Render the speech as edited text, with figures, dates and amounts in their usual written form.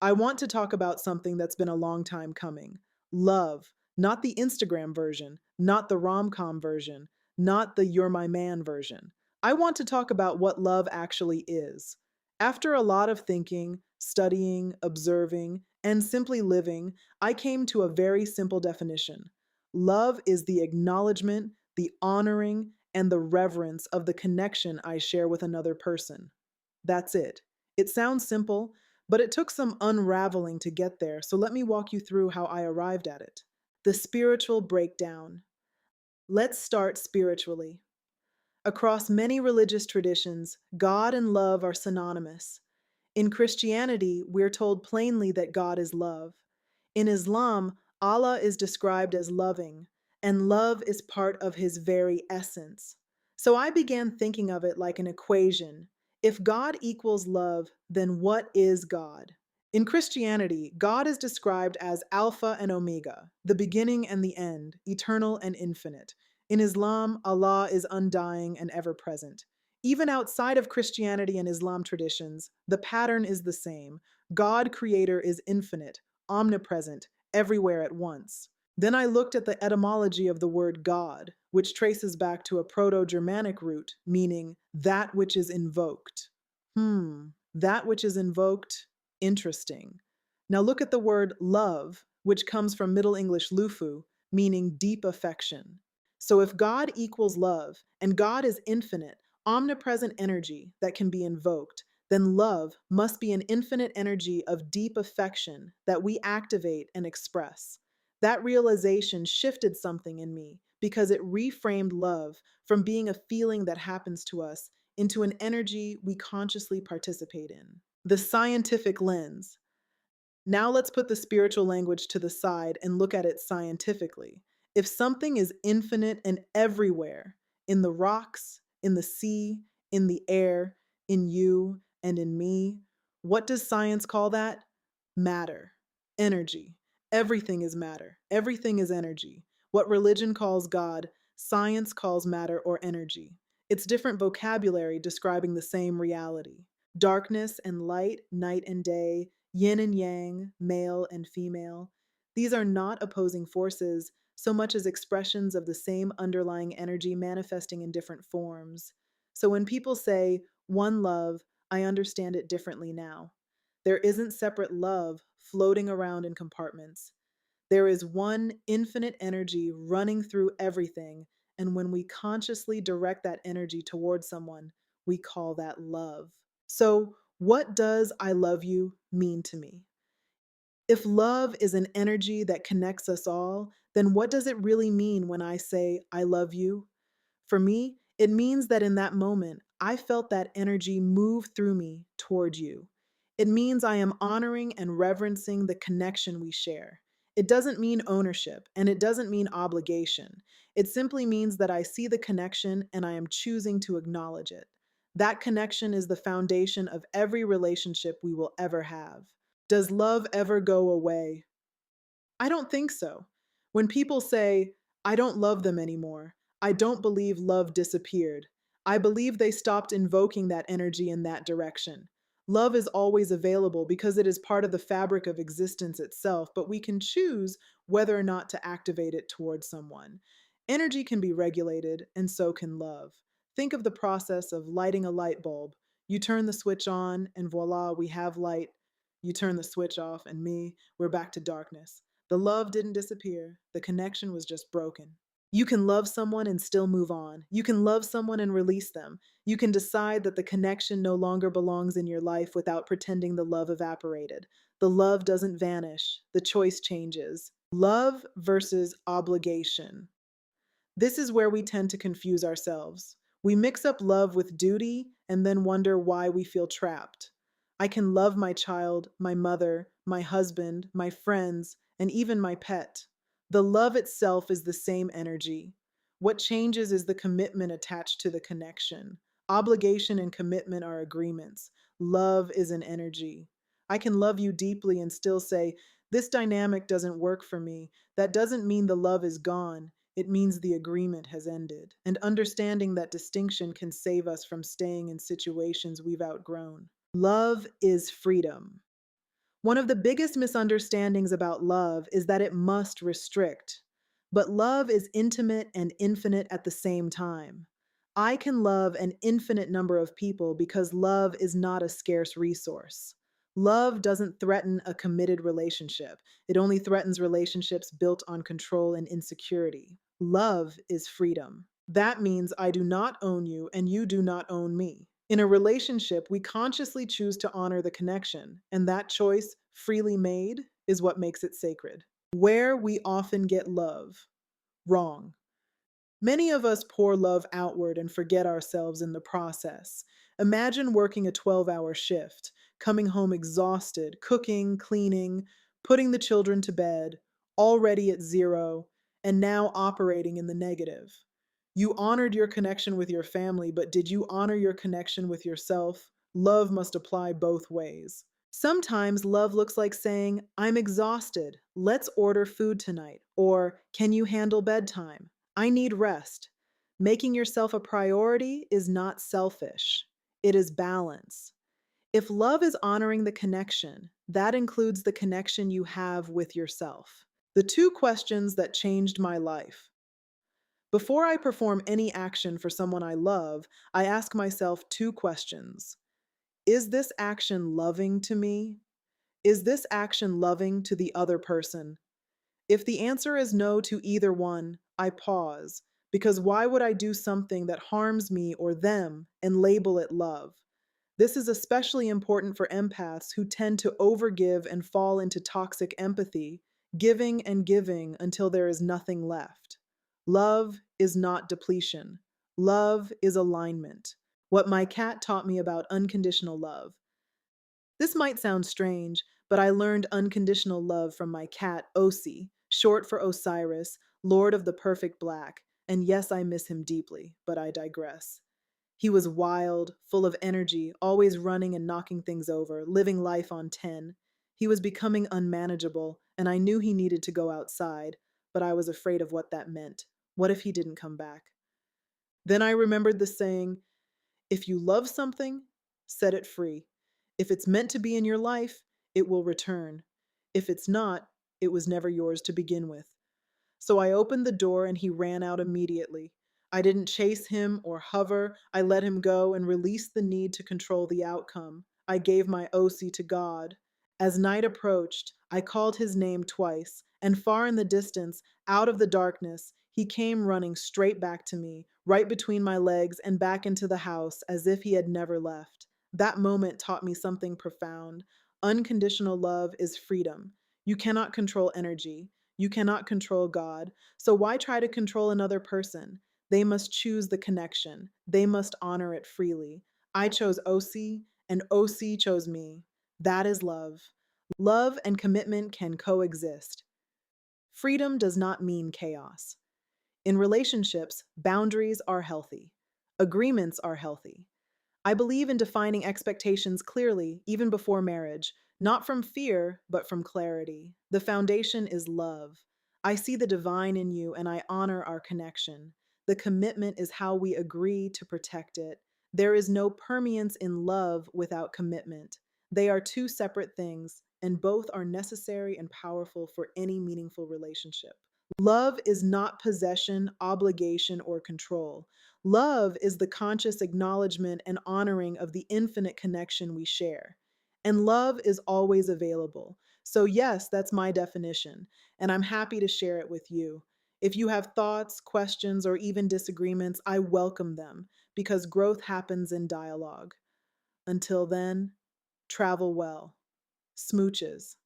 I want to talk about something that's been a long time coming. Love, not the Instagram version, not the rom-com version, not the you're my man version. I want to talk about what love actually is. After a lot of thinking, studying, observing, and simply living, I came to a very simple definition. Love is the acknowledgement, the honoring, and the reverence of the connection I share with another person. That's it. It sounds simple, but it took some unraveling to get there, so let me walk you through how I arrived at it. The spiritual breakdown. Let's start spiritually. Across many religious traditions, God and love are synonymous. In Christianity, we're told plainly that God is love. In Islam, Allah is described as loving, and love is part of his very essence. So I began thinking of it like an equation. If God equals love, then what is God? In Christianity, God is described as Alpha and Omega, the beginning and the end, eternal and infinite. In Islam, Allah is undying and ever present. Even outside of Christianity and Islam traditions, the pattern is the same. God, Creator, is infinite, omnipresent, everywhere at once. Then I looked at the etymology of the word God, which traces back to a Proto Germanic root meaning that which is invoked. That which is invoked? Interesting. Now look at the word love, which comes from Middle English lufu, meaning deep affection. So if God equals love, and God is infinite, omnipresent energy that can be invoked, then love must be an infinite energy of deep affection that we activate and express. That realization shifted something in me because it reframed love from being a feeling that happens to us into an energy we consciously participate in. The scientific lens. Now let's put the spiritual language to the side and look at it scientifically. If something is infinite and everywhere, in the rocks, in the sea, in the air, in you, and in me, what does science call that? Matter, energy. Everything is matter. Everything is energy. What religion calls God, science calls matter or energy. It's different vocabulary describing the same reality. Darkness and light, night and day, yin and yang, male and female. These are not opposing forces so much as expressions of the same underlying energy manifesting in different forms. So when people say, one love, I understand it differently now. There isn't separate love floating around in compartments. There is one infinite energy running through everything, and when we consciously direct that energy towards someone, we call that love. So, what does I love you mean to me? If love is an energy that connects us all, then what does it really mean when I say I love you? For me, it means that in that moment, I felt that energy move through me toward you. It means I am honoring and reverencing the connection we share. It doesn't mean ownership and it doesn't mean obligation. It simply means that I see the connection and I am choosing to acknowledge it. That connection is the foundation of every relationship we will ever have. Does love ever go away? I don't think so. When people say, I don't love them anymore, I don't believe love disappeared. I believe they stopped invoking that energy in that direction. Love is always available because it is part of the fabric of existence itself, but we can choose whether or not to activate it towards someone. Energy can be regulated, and so can love. Think of the process of lighting a light bulb. You turn the switch on, and voila, we have light. You turn the switch off, and we're back to darkness. The love didn't disappear, the connection was just broken. You can love someone and still move on. You can love someone and release them. You can decide that the connection no longer belongs in your life without pretending the love evaporated. The love doesn't vanish, the choice changes. Love versus obligation. This is where we tend to confuse ourselves. We mix up love with duty and then wonder why we feel trapped. I can love my child, my mother, my husband, my friends, and even my pet. The love itself is the same energy. What changes is the commitment attached to the connection. Obligation and commitment are agreements. Love is an energy. I can love you deeply and still say, this dynamic doesn't work for me. That doesn't mean the love is gone. It means the agreement has ended. And understanding that distinction can save us from staying in situations we've outgrown. Love is freedom. One of the biggest misunderstandings about love is that it must restrict. But love is intimate and infinite at the same time. I can love an infinite number of people because love is not a scarce resource. Love doesn't threaten a committed relationship, it only threatens relationships built on control and insecurity. Love is freedom. That means I do not own you and you do not own me. In a relationship, we consciously choose to honor the connection, and that choice, freely made, is what makes it sacred. Where we often get love wrong. Many of us pour love outward and forget ourselves in the process. Imagine working a 12-hour shift, coming home exhausted, cooking, cleaning, putting the children to bed, already at zero, and now operating in the negative. You honored your connection with your family, but did you honor your connection with yourself? Love must apply both ways. Sometimes love looks like saying, I'm exhausted. Let's order food tonight. Or, can you handle bedtime? I need rest. Making yourself a priority is not selfish, it is balance. If love is honoring the connection, that includes the connection you have with yourself. The two questions that changed my life. Before I perform any action for someone I love, I ask myself two questions. Is this action loving to me? Is this action loving to the other person? If the answer is no to either one, I pause, because why would I do something that harms me or them and label it love? This is especially important for empaths who tend to overgive and fall into toxic empathy, giving and giving until there is nothing left. Love is not depletion. Love is alignment. What my cat taught me about unconditional love. This might sound strange, but I learned unconditional love from my cat, Osi, short for Osiris, Lord of the Perfect Black. And yes, I miss him deeply, but I digress. He was wild, full of energy, always running and knocking things over, living life on 10. He was becoming unmanageable, and I knew he needed to go outside, but I was afraid of what that meant. What if he didn't come back? Then I remembered the saying, if you love something, set it free. If it's meant to be in your life, it will return. If it's not, it was never yours to begin with. So I opened the door and he ran out immediately. I didn't chase him or hover. I let him go and released the need to control the outcome. I gave my OC to God. As night approached, I called his name twice, and far in the distance, out of the darkness, he came running straight back to me, right between my legs and back into the house as if he had never left. That moment taught me something profound. Unconditional love is freedom. You cannot control energy. You cannot control God. So why try to control another person? They must choose the connection. They must honor it freely. I chose OC, and OC chose me. That is love. Love and commitment can coexist. Freedom does not mean chaos. In relationships, boundaries are healthy. Agreements are healthy. I believe in defining expectations clearly, even before marriage, not from fear, but from clarity. The foundation is love. I see the divine in you and I honor our connection. The commitment is how we agree to protect it. There is no permeance in love without commitment. They are two separate things, and both are necessary and powerful for any meaningful relationship. Love is not possession, obligation, or control. Love is the conscious acknowledgement and honoring of the infinite connection we share. And love is always available. So, yes, that's my definition, and I'm happy to share it with you. If you have thoughts, questions, or even disagreements, I welcome them because growth happens in dialogue. Until then, travel well. Smooches.